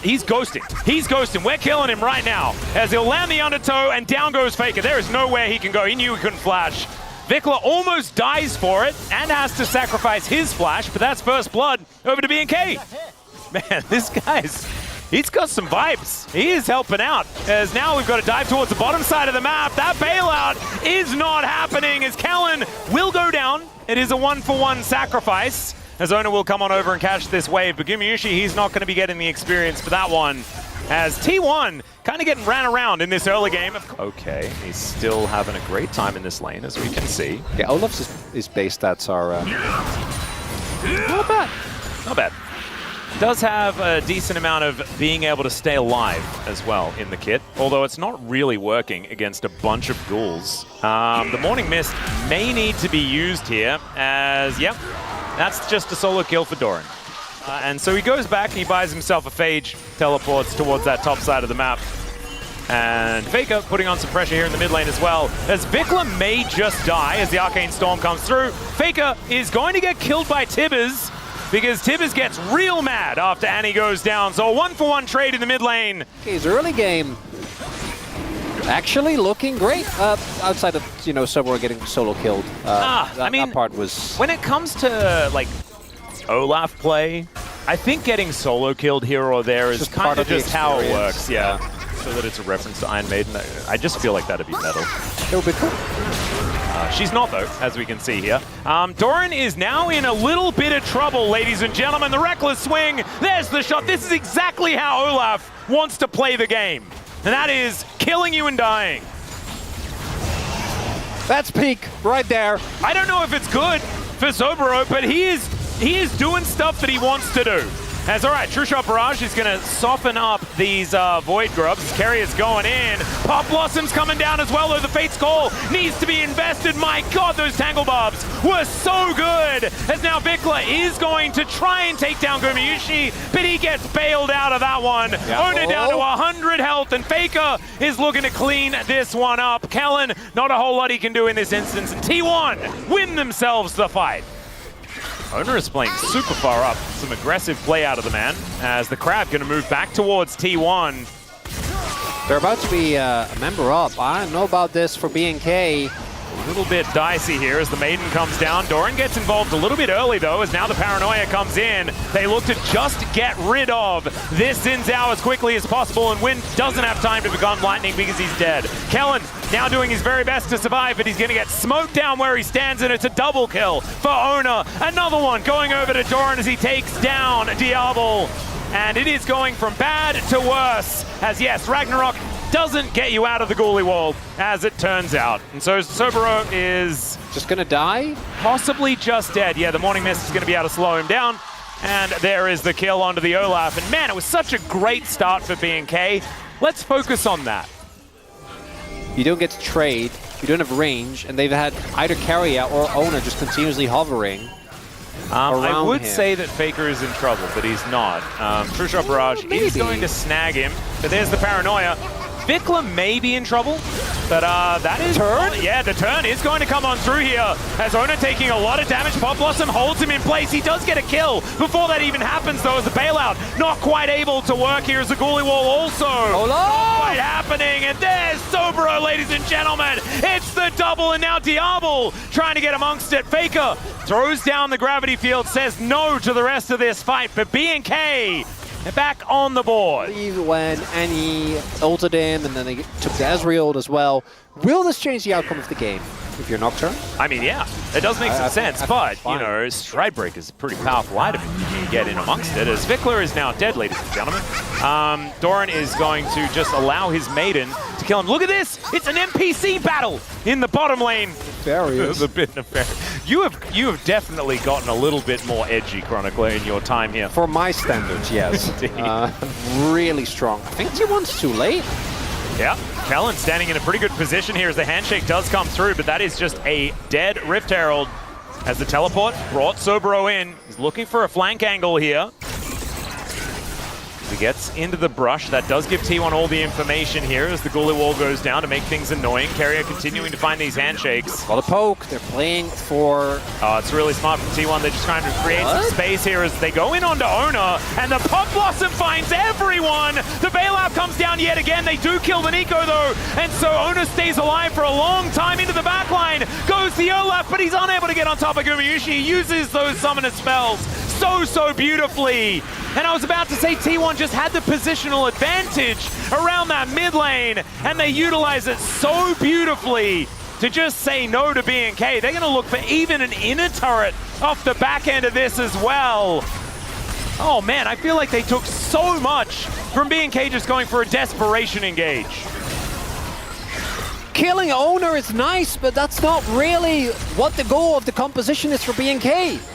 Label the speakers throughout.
Speaker 1: He's ghosting. He's ghosting. We're killing him right now as he'll land the undertow and down goes Faker. There is nowhere he can go. He knew he couldn't flash. Vikla almost dies for it and has to sacrifice his flash, but that's first blood over to BNK. Man, this he's got some vibes. He is helping out as now we've got to dive towards the bottom side of the map. That bailout is not happening as Kellen will go down. It is a 1-for-1 sacrifice as Ona will come on over and catch this wave, but Gumayusi, he's not going to be getting the experience for that one. As T1 kind of getting ran around in this early game. Okay, he's still having a great time in this lane, as we can see.
Speaker 2: Yeah, Olaf's his base stats are...
Speaker 1: Not bad. Not bad. Does have a decent amount of being able to stay alive as well in the kit, although it's not really working against a bunch of ghouls. The Morning Mist may need to be used here, as, yep, that's just a solo kill for Doran. And so he goes back and he buys himself a Phage, teleports towards that top side of the map. And Faker putting on some pressure here in the mid lane as well, as Vikla may just die as the Arcane Storm comes through. Faker is going to get killed by Tibbers, because Tibbers gets real mad after Annie goes down. So a 1-for-1 trade in the mid lane.
Speaker 2: His early game actually looking great. Outside of, you know, Sobro getting solo killed.
Speaker 1: I mean,
Speaker 2: that part was...
Speaker 1: When it comes to, like, Olaf play, I think getting solo killed here or there is kind of just how it works, yeah. So that it's a reference to Iron Maiden. I just feel like that'd be metal.
Speaker 2: It would be cool.
Speaker 1: She's not, though, as we can see here. Doran is now in a little bit of trouble, ladies and gentlemen. The reckless swing, there's the shot. This is exactly how Olaf wants to play the game. And that is killing you and dying.
Speaker 2: That's peak right there.
Speaker 1: I don't know if it's good for Sobro, but he is doing stuff that he wants to do. As, all right, True Shot Barrage is going to soften up these Void Grubs. Carry is going in. Pop Blossom's coming down as well, though the Fate's Call needs to be invested. My God, those Tangle Barbs were so good. As now Vikla is going to try and take down Gumayusi, but he gets bailed out of that one. Yeah. Ona down to 100 health, and Faker is looking to clean this one up. Kellen, not a whole lot he can do in this instance, and T1 win themselves the fight. Ona is playing super far up. Some aggressive play out of the man as the crowd going to move back towards T1.
Speaker 2: They're about to be a member up. I don't know about this for BNK.
Speaker 1: A little bit dicey here as the Maiden comes down. Doran gets involved a little bit early, though, as now the Paranoia comes in. They look to just get rid of this Xin Zhao as quickly as possible, and Wind doesn't have time to become Lightning because he's dead. Kellen now doing his very best to survive, but he's going to get smoked down where he stands, and it's a double kill for Ona. Another one going over to Doran as he takes down Diablo. And it is going from bad to worse, as yes, Ragnarok doesn't get you out of the ghoulie wall, as it turns out. And so Sobro is...
Speaker 2: just gonna die?
Speaker 1: Possibly just dead. Yeah, the Morning Mist is gonna be able to slow him down. And there is the kill onto the Olaf. And man, it was such a great start for BNK. Let's focus on that.
Speaker 2: You don't get to trade, you don't have range, and they've had either Carrier or Ona just continuously hovering.
Speaker 1: I would say that Faker is in trouble, but he's not. True Shot Barrage is going to snag him, but there's the Paranoia. Vikla may be in trouble, but that is...
Speaker 2: Turn?
Speaker 1: Yeah, the turn is going to come on through here. As Ona taking a lot of damage, Pop Blossom holds him in place. He does get a kill before that even happens, though, as the bailout not quite able to work here as the ghoulie wall also. Not quite happening, and there's Sobro, ladies and gentlemen. It's the double, and now Diablo trying to get amongst it. Faker throws down the gravity field, says no to the rest of this fight, but BNK... they're back on the board.
Speaker 2: When Annie ulted him, and then they took the Ezreal as well. Will this change the outcome of the game if you're Nocturne?
Speaker 1: I mean, yeah, it does make some sense, but, you know, Stride Break is a pretty powerful item if you can get in amongst it, as Vikla is now dead, ladies and gentlemen. Doran is going to just allow his Maiden to kill him. Look at this! It's an NPC battle in the bottom lane.
Speaker 2: Nefarious.
Speaker 1: A bit nefarious. You have definitely gotten a little bit more edgy, Chronicler, in your time here.
Speaker 2: For my standards, yes. Really strong. I think T1's too late.
Speaker 1: Yeah, Kellen standing in a pretty good position here as the handshake does come through, but that is just a dead Rift Herald as the teleport brought Sobro in. He's looking for a flank angle here. He gets into the brush. That does give T1 all the information here as the Gully wall goes down to make things annoying. Carrier continuing to find these handshakes.
Speaker 2: Got a poke. They're playing for...
Speaker 1: Oh, it's really smart from T1. They're just trying to create some space here as they go in onto Owner, and the Pop Blossom finds everyone! The bailout comes down yet again. They do kill the Nico, though, and so Owner stays alive for a long time into the backline. Goes the Olaf, but he's unable to get on top of Gumayushi. He uses those summoner spells so beautifully. And I was about to say T1 just had the positional advantage around that mid lane, and they utilize it so beautifully to just say no to BNK. They're going to look for even an inner turret off the back end of this as well. Oh man, I feel like they took so much from BNK just going for a desperation engage.
Speaker 2: Killing Owner is nice, but that's not really what the goal of the composition is for BNK.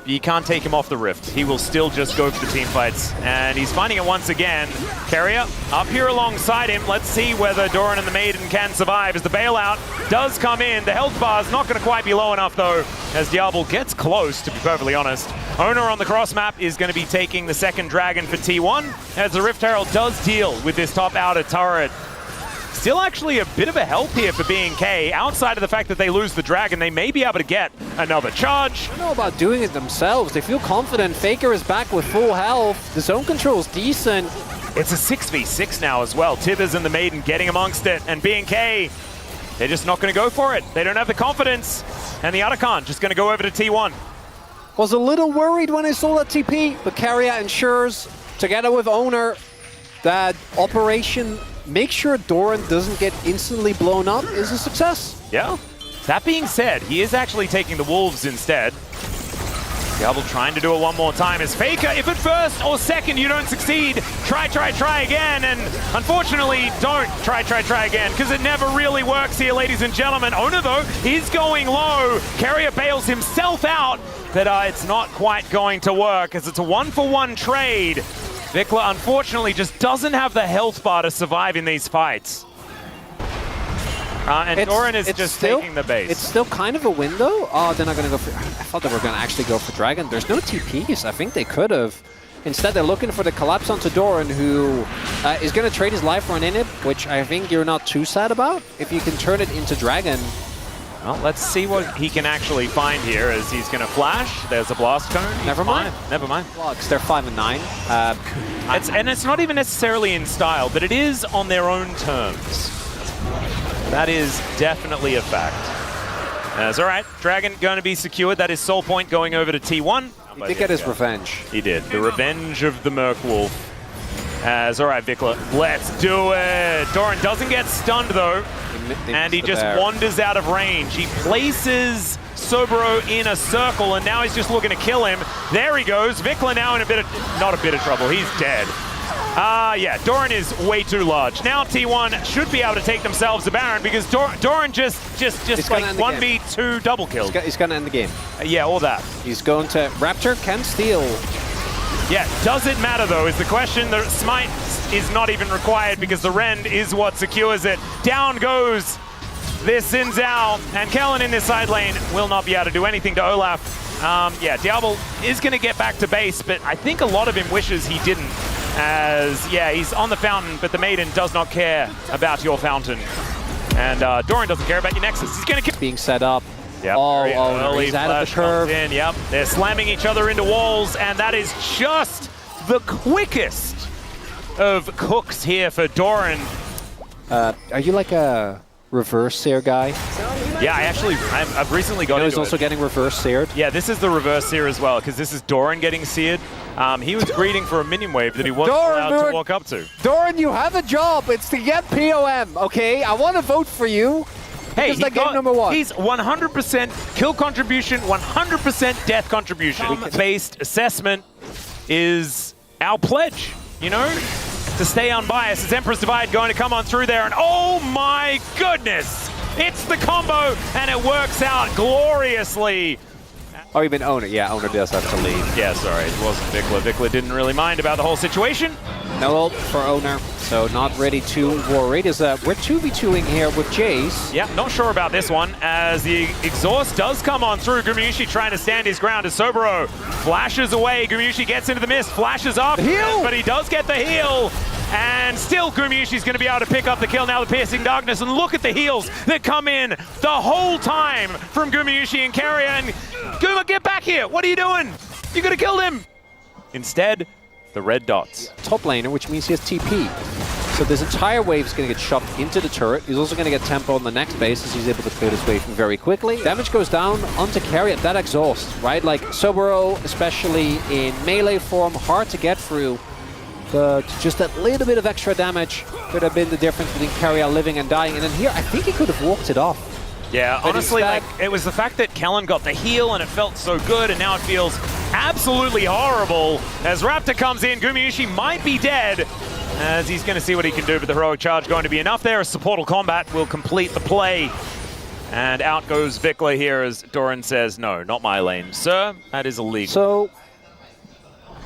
Speaker 1: You can't take him off the rift. He will still just go for the team fights. And he's finding it once again. Carrier up here alongside him. Let's see whether Doran and the Maiden can survive as the bailout does come in. The health bar is not going to quite be low enough though, as Diablo gets close, to be perfectly honest. Owner on the cross map is going to be taking the second dragon for T1, as the Rift Herald does deal with this top outer turret. Still actually a bit of a help here for BNK. Outside of the fact that they lose the dragon, they may be able to get another charge.
Speaker 2: I don't know about doing it themselves. They feel confident. Faker is back with full health. The zone control is decent.
Speaker 1: It's a 6v6 now as well. Tithers and the Maiden getting amongst it, and BNK, they're just not going to go for it. They don't have the confidence, and the Arakan just going to go over to T1.
Speaker 2: Was a little worried when I saw that TP, but Carrier ensures, together with Owner, that operation make sure Doran doesn't get instantly blown up is a success.
Speaker 1: Yeah. That being said, he is actually taking the Wolves instead. Diablo trying to do it one more time as Faker. If at first or second you don't succeed, try again. And unfortunately, don't try again, because it never really works here, ladies and gentlemen. Owner, though, is going low. Carrier bails himself out, but it's not quite going to work, as it's a 1-for-1 trade. Vikla, unfortunately, just doesn't have the health bar to survive in these fights. And Doran is just taking the base.
Speaker 2: It's still kind of a window. Oh, they're not going to go for... I thought they were going to actually go for Dragon. There's no TPs. I think they could have. Instead, they're looking for the collapse onto Doran, who is going to trade his life for an inhib, which I think you're not too sad about. If you can turn it into Dragon.
Speaker 1: Well, let's see what he can actually find here, as he's going to flash. There's a blast cone.
Speaker 2: Never mind.
Speaker 1: Never mind.
Speaker 2: Logs, they're 5 and 9.
Speaker 1: And it's not even necessarily in style, but it is on their own terms. That is definitely a fact. As all right, Dragon going to be secured. That is Soul Point going over to T1.
Speaker 2: He did get his revenge.
Speaker 1: He did. The revenge of the Merc Wolf. As all right, Vikla, let's do it. Doran doesn't get stunned though. And he just wanders out of range. He places Sobero in a circle, and now he's just looking to kill him. There he goes. Vikla now in not a bit of trouble. He's dead. Yeah, Doran is way too large. Now T1 should be able to take themselves a Baron, because Doran just like 1v2 double kills.
Speaker 2: He's going to end the game.
Speaker 1: Yeah, all that.
Speaker 2: He's going to... Raptor can steal.
Speaker 1: Yeah, does it matter though, is the question. The smite is not even required because the rend is what secures it. Down goes this Xin Zhao, and Kellen in this side lane will not be able to do anything to Olaf. Yeah, Diablo is going to get back to base, but I think a lot of him wishes he didn't. As, yeah, he's on the fountain, but the Maiden does not care about your fountain. And Doran doesn't care about your Nexus. He's going to keep
Speaker 2: being set up.
Speaker 1: Yep,
Speaker 2: oh, he's out of the curve.
Speaker 1: Yep, they're slamming each other into walls, and that is just the quickest of cooks here for Doran.
Speaker 2: Are you like a reverse sear guy?
Speaker 1: Yeah, I've recently got into
Speaker 2: he's also getting reverse seared.
Speaker 1: Yeah, this is the reverse sear as well, because this is Doran getting seared. He was greeting for a minion wave that he wasn't allowed to walk up to.
Speaker 2: Doran, you have a job. It's to get POM, okay? I want to vote for you.
Speaker 1: Hey,
Speaker 2: game number 1.
Speaker 1: He's 100% kill contribution, 100% death contribution. Based assessment is our pledge, you know, to stay unbiased. As Emperor's Divide going to come on through there, and oh my goodness, it's the combo, and it works out gloriously.
Speaker 2: Oh, you mean Owner? Yeah, Owner does have to leave.
Speaker 1: Yeah, sorry, it wasn't Vikla. Vikla didn't really mind about the whole situation.
Speaker 2: No ult for Owner, so not ready to worry. We're 2v2ing here with Jace.
Speaker 1: Yeah, not sure about this one, as the exhaust does come on through. Gumayusi trying to stand his ground as Soboro flashes away. Gumayusi gets into the mist, flashes up, but he does get the heal. And still Gumayushi's going to be able to pick up the kill now, the Piercing Darkness. And look at the heals that come in the whole time from Gumayusi and Carrier. And Guma, get back here. What are you doing? You could have killed him. Instead, the red dots.
Speaker 2: Top laner, which means he has TP. So this entire wave is going to get shoved into the turret. He's also going to get tempo on the next base as he's able to clear this wave very quickly. Damage goes down onto Carrier. That exhaust, right? Like Soboro, especially in melee form, hard to get through. But just that little bit of extra damage could have been the difference between Carrier living and dying. And then here, I think he could have walked it off.
Speaker 1: Yeah, but honestly, like, it was the fact that Kellen got the heal and it felt so good, and now it feels absolutely horrible. As Raptor comes in, Gumayusi might be dead, as he's going to see what he can do, but the heroic charge going to be enough there, as Supportal Combat will complete the play. And out goes Vikla here as Doran says, no, not my lane. Sir, that is illegal.
Speaker 2: So,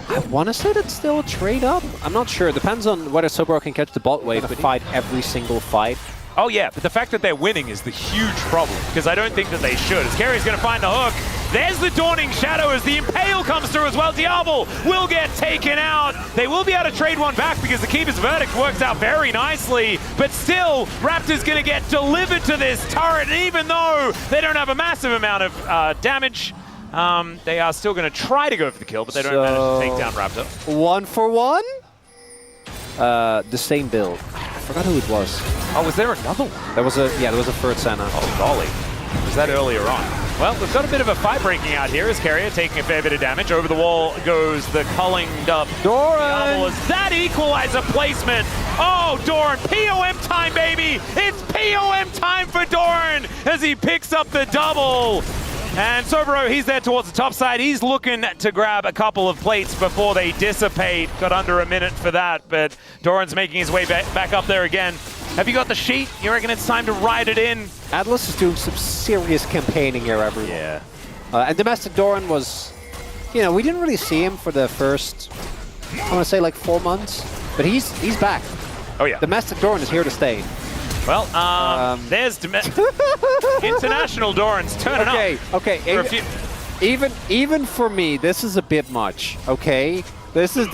Speaker 2: I want to say that's still a trade up. I'm not sure. It depends on whether Soboro can catch the bot wave and fight every single fight.
Speaker 1: Oh yeah, but the fact that they're winning is the huge problem, because I don't think that they should. As Carrier's going to find the hook. There's the Dawning Shadow as the Impale comes through as well. Diablo will get taken out. They will be able to trade one back because the Keeper's Verdict works out very nicely, but still, Raptor's going to get delivered to this turret, and even though they don't have a massive amount of damage, they are still going to try to go for the kill, but they don't manage to take down Raptor.
Speaker 2: 1 for 1? The same build. I forgot who it was.
Speaker 1: Oh, was there another one?
Speaker 2: There was a third center.
Speaker 1: Oh, golly. Was that earlier on? Well, we've got a bit of a fight breaking out here as Carrier taking a fair bit of damage. Over the wall goes the cullinged up
Speaker 2: Doran!
Speaker 1: That equalizer placement. Oh, Doran, POM time, baby! It's POM time for Doran as he picks up the double. And Soboro, he's there towards the top side. He's looking to grab a couple of plates before they dissipate. Got under a minute for that, but Doran's making his way back up there again. Have you got the sheet? You reckon it's time to ride it in?
Speaker 2: Atlas is doing some serious campaigning here, everyone.
Speaker 1: Yeah.
Speaker 2: And Domestic Doran was, you know, we didn't really see him for the first, I want to say like 4 months, but he's back.
Speaker 1: Oh yeah.
Speaker 2: Domestic Doran is here to stay.
Speaker 1: Well, there's International Doran's turning up.
Speaker 2: Okay. Even for me, this is a bit much. Okay, this is.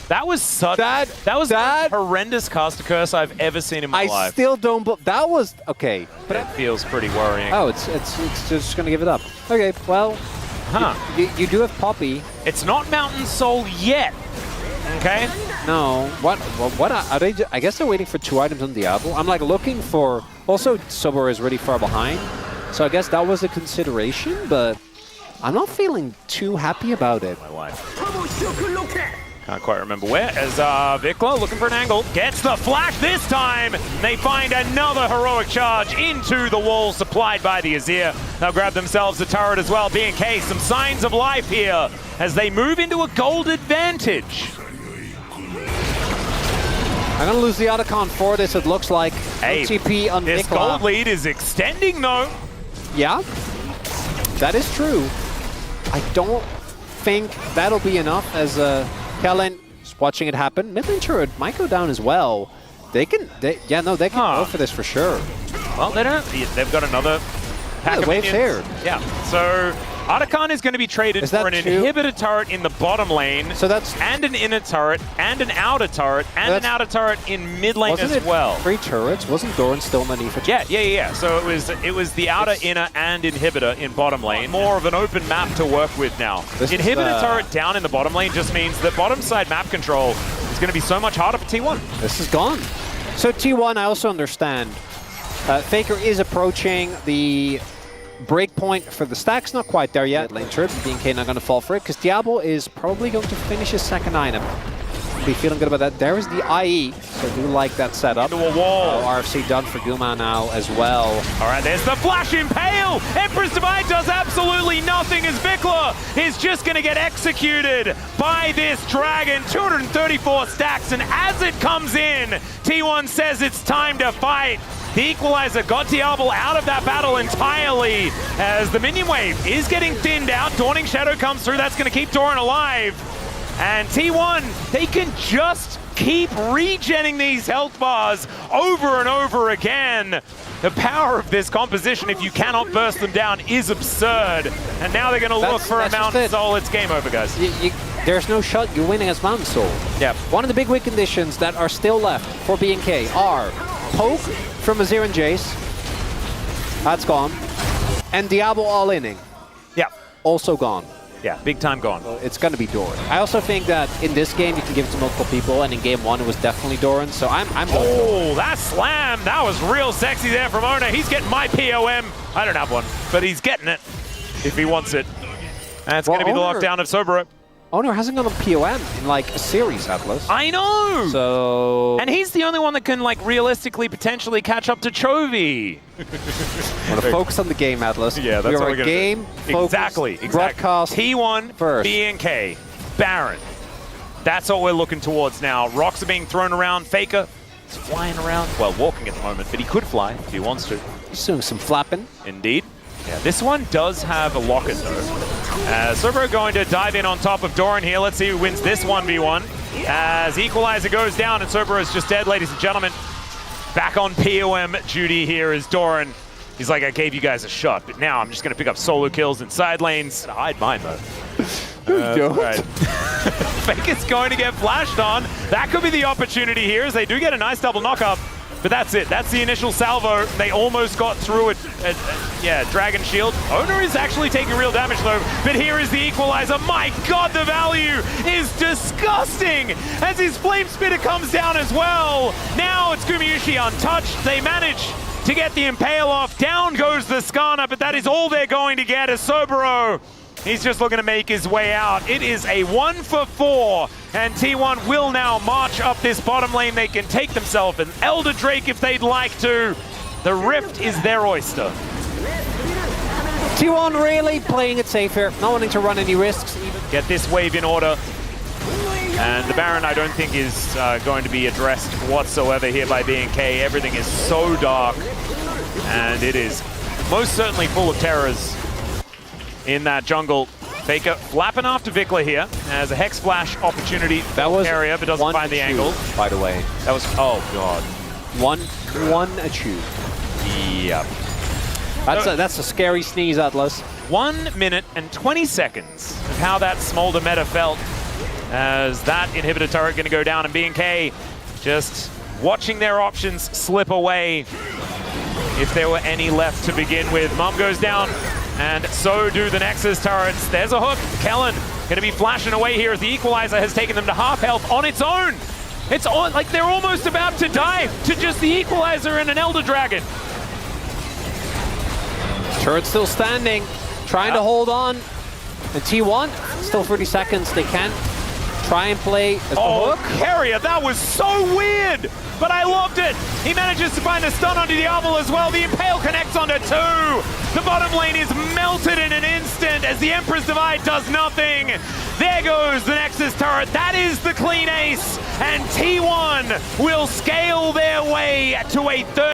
Speaker 1: That was such. That was the horrendous caster curse I've ever seen in my life.
Speaker 2: I still don't. That was okay.
Speaker 1: But it feels pretty worrying.
Speaker 2: Oh, it's just gonna give it up. Okay, well, you do have Poppy.
Speaker 1: It's not Mountain Soul yet. Okay.
Speaker 2: No. What are they? I guess they're waiting for 2 items on Diablo. I'm like looking for. Also, Soboro is really far behind, so I guess that was a consideration. But I'm not feeling too happy about it.
Speaker 1: My wife. Can't quite remember where. As Vikla looking for an angle, gets the flash this time. They find another heroic charge into the wall supplied by the Azir. They'll grab themselves a turret as well. B&K, some signs of life here as they move into a gold advantage.
Speaker 2: I'm going to lose the Otacon for this, it looks like.
Speaker 1: Hey,
Speaker 2: OTP on
Speaker 1: this
Speaker 2: Vikla.
Speaker 1: gold lead is extending, though.
Speaker 2: Yeah, that is true. I don't think that'll be enough as Kellen is watching it happen. Mid-lane turret might go down as well. They can go for this for sure.
Speaker 1: Well, they don't. They've got another pack of
Speaker 2: wave's here.
Speaker 1: Yeah, so Otacon is going to be traded for an inhibitor turret in the bottom lane,
Speaker 2: so that's
Speaker 1: and an inner turret, and an outer turret, and an outer turret in mid lane as well.
Speaker 2: 3 turrets? Wasn't Doran still underneath it?
Speaker 1: Yeah. So it was the outer, inner, and inhibitor in bottom lane. More of an open map to work with now. Inhibitor turret down in the bottom lane just means that bottom side map control is going to be so much harder for T1.
Speaker 2: This is gone. So T1, I also understand. Faker is approaching the breakpoint for the stacks, not quite there yet. Lane turret, B&K not going to fall for it because Diablo is probably going to finish his second item. Be feeling good about that. There is the IE, so do like that setup.
Speaker 1: Into a wall.
Speaker 2: RFC done for Guma now as well.
Speaker 1: All right, there's the flash impale. Empress Divine does absolutely nothing as Vikla is just going to get executed by this dragon. 234 stacks, and as it comes in, T1 says it's time to fight. The equalizer got Diablo out of that battle entirely as the minion wave is getting thinned out. Dawning Shadow comes through. That's going to keep Doran alive. And T1, they can just keep regenning these health bars over and over again. The power of this composition, if you cannot burst them down, is absurd. And now they're going to look for a Mountain Soul. It's game over, guys.
Speaker 2: There's no shot you're winning as Mountain Soul.
Speaker 1: Yep.
Speaker 2: One of the big win conditions that are still left for B&K are poke from Azir and Jace. That's gone. And Diablo all-inning.
Speaker 1: Yeah.
Speaker 2: Also gone.
Speaker 1: Yeah, big time gone.
Speaker 2: So it's going to be Doran. I also think that in this game you can give it to multiple people, and in game 1 it was definitely Doran, so I'm going
Speaker 1: Oh, that slam! That was real sexy there from Ona. He's getting my POM. I don't have one, but he's getting it if he wants it. That's going to be the lockdown of Sobero.
Speaker 2: Owner hasn't gone on POM in like a series, Atlas.
Speaker 1: I know!
Speaker 2: So...
Speaker 1: And he's the only one that can like realistically potentially catch up to Chovy.
Speaker 2: Want to focus on the game, Atlas.
Speaker 1: Yeah, that's what we're going to do. Exactly.
Speaker 2: Broadcast
Speaker 1: T1,
Speaker 2: first.
Speaker 1: B&K, Baron. That's what we're looking towards now. Rocks are being thrown around. Faker is flying around. Well, walking at the moment, but he could fly if he wants to.
Speaker 2: He's doing some flapping.
Speaker 1: Indeed. Yeah, this one does have a locket though. Sobero going to dive in on top of Doran here. Let's see who wins this 1v1. As Equalizer goes down and Sobero is just dead, ladies and gentlemen. Back on POM duty here is Doran. He's like, I gave you guys a shot, but now I'm just going to pick up solo kills in side lanes. I hide mine though. Right. Faker's going to get flashed on. That could be the opportunity here as they do get a nice double knock-up. But that's it. That's the initial salvo. They almost got through it. Yeah, Dragon Shield. Owner is actually taking real damage though. But here is the equalizer. My God, the value is disgusting as his Flame Spitter comes down as well. Now it's Gumayusi untouched. They manage to get the Impale off. Down goes the Skarner, but that is all they're going to get as Sobero. He's just looking to make his way out. It is a 1-for-4, and T1 will now march up this bottom lane. They can take themselves an Elder Drake if they'd like to. The Rift is their oyster.
Speaker 2: T1 really playing it safe here, not wanting to run any risks.
Speaker 1: Get this wave in order. And the Baron, I don't think, is going to be addressed whatsoever here by B&K. Everything is so dark, and it is most certainly full of terrors in that jungle. Faker flapping after Vikla here as a Hex Flash opportunity
Speaker 2: that was
Speaker 1: area, but doesn't find the angle.
Speaker 2: By the way,
Speaker 1: that was, oh God.
Speaker 2: One achieve.
Speaker 1: Yep.
Speaker 2: That's a scary sneeze, Atlas.
Speaker 1: 1 minute and 20 seconds of how that Smolder meta felt as that inhibitor turret going to go down, and B&K just watching their options slip away if there were any left to begin with. Mum goes down, and so do the Nexus turrets. There's a hook. Kellen going to be flashing away here as the Equalizer has taken them to half health on its own. It's on, like they're almost about to die to just the Equalizer and an Elder Dragon.
Speaker 2: Turret still standing, trying to hold on. And T1, still 30 seconds. They can try and play as the hook.
Speaker 1: Carrier, that was so weird, but I loved it. He manages to find a stun onto Diablo as well. The Impale connects onto 2. The bottom lane is melted in an instant as the Emperor's Divide does nothing. There goes the Nexus turret. That is the clean ace, and T1 will scale their way to a third.